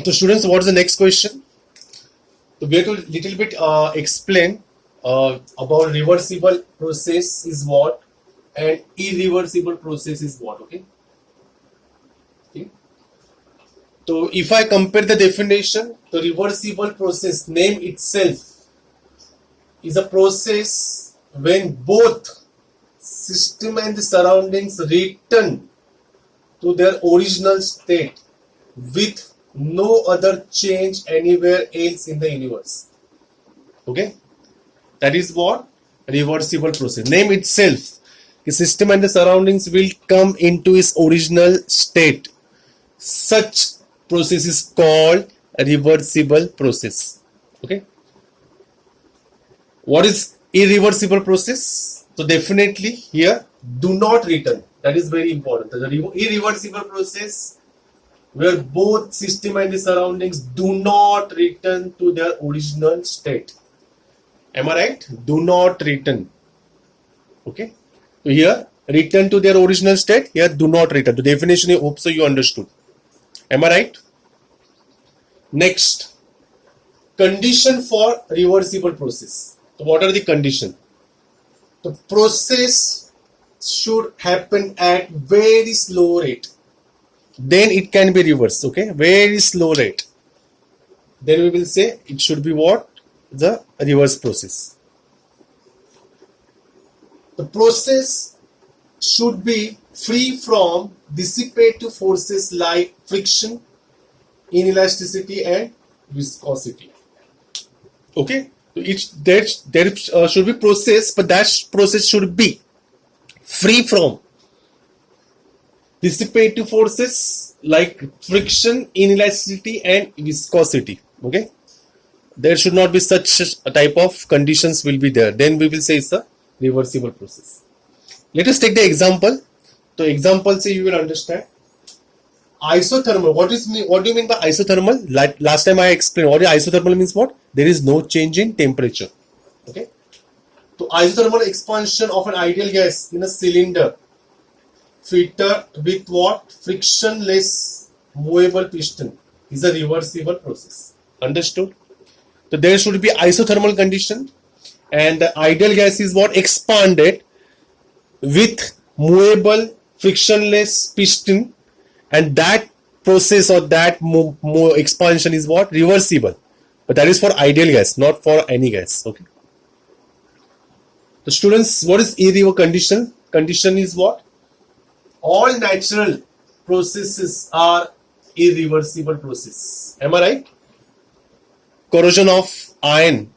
So students, what is the next question? So we have to little bit explain about reversible process is what and irreversible process is what. Okay. So if I compare the definition, the reversible process name itself is a process when both system and the surroundings return to their original state with no other change anywhere else in the universe. Okay, that is what reversible process. Name itself, the system and the surroundings will come into its original state. Such process is called a reversible process. Okay. What is irreversible process? So definitely here, do not return. That is very important. The irreversible process where both system and the surroundings do not return to their original state. Am I right? Do not return. Okay. So here, return to their original state. Here, do not return. The definition, I hope so you understood. Am I right? Next, condition for reversible process. So what are the conditions? The process should happen at very slow rate. Then it can be reversed. Okay, very slow rate. Then we will say it should be what? The reverse process. The process should be free from dissipative forces like friction, inelasticity and viscosity. Okay, there should be process, but that process should be free from dissipative forces like friction, inelasticity and viscosity. Okay, there should not be such a type of conditions will be there. Then we will say it's a reversible process. Let us take the example. So example say you will understand. Isothermal. What do you mean by isothermal? Like last time I explained. What is isothermal means? What? There is no change in temperature. Okay. So isothermal expansion of an ideal gas in a cylinder fitted with what? Frictionless movable piston is a reversible process. Understood? So there should be isothermal condition, and the ideal gas is what? Expanded with movable frictionless piston, and that process or that expansion is what? Reversible. But that is for ideal gas, not for any gas. Okay. The students, what is irreversible condition? Condition is what? All natural processes are irreversible process. Am I right? Corrosion of iron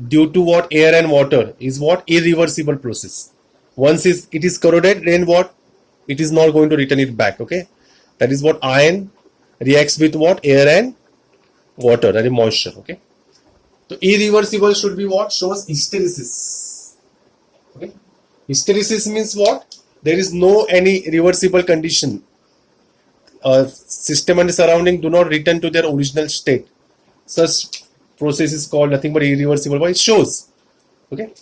due to what? Air and water is what? Irreversible process. Once it is corroded, then what? It is not going to return it back. Okay, that is what iron reacts with what? Air and water, that is moisture. Okay, so irreversible should be what? Shows hysteresis. Okay, hysteresis means what? There is no any reversible condition. System and the surrounding do not return to their original state. Such process is called nothing but irreversible. But it shows. Okay.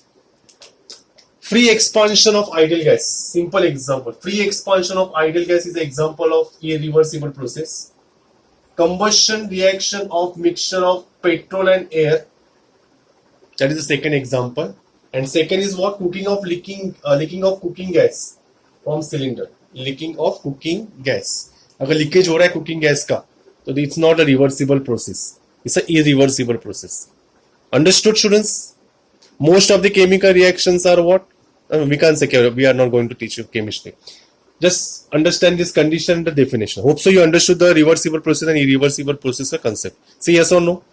Free expansion of ideal gas. Simple example. Free expansion of ideal gas is an example of irreversible process. Combustion reaction of mixture of petrol and air. That is the second example. And second is what? Leaking of cooking gas from cylinder. Leaking of cooking gas. अगर leakage हो रहा है cooking gas का, तो it's not a reversible process. It's an irreversible process. Understood, students? Most of the chemical reactions are what? We can't say we are not going to teach you chemistry. Just understand this condition and the definition. Hope so you understood the reversible process and irreversible process concept. Say yes or no.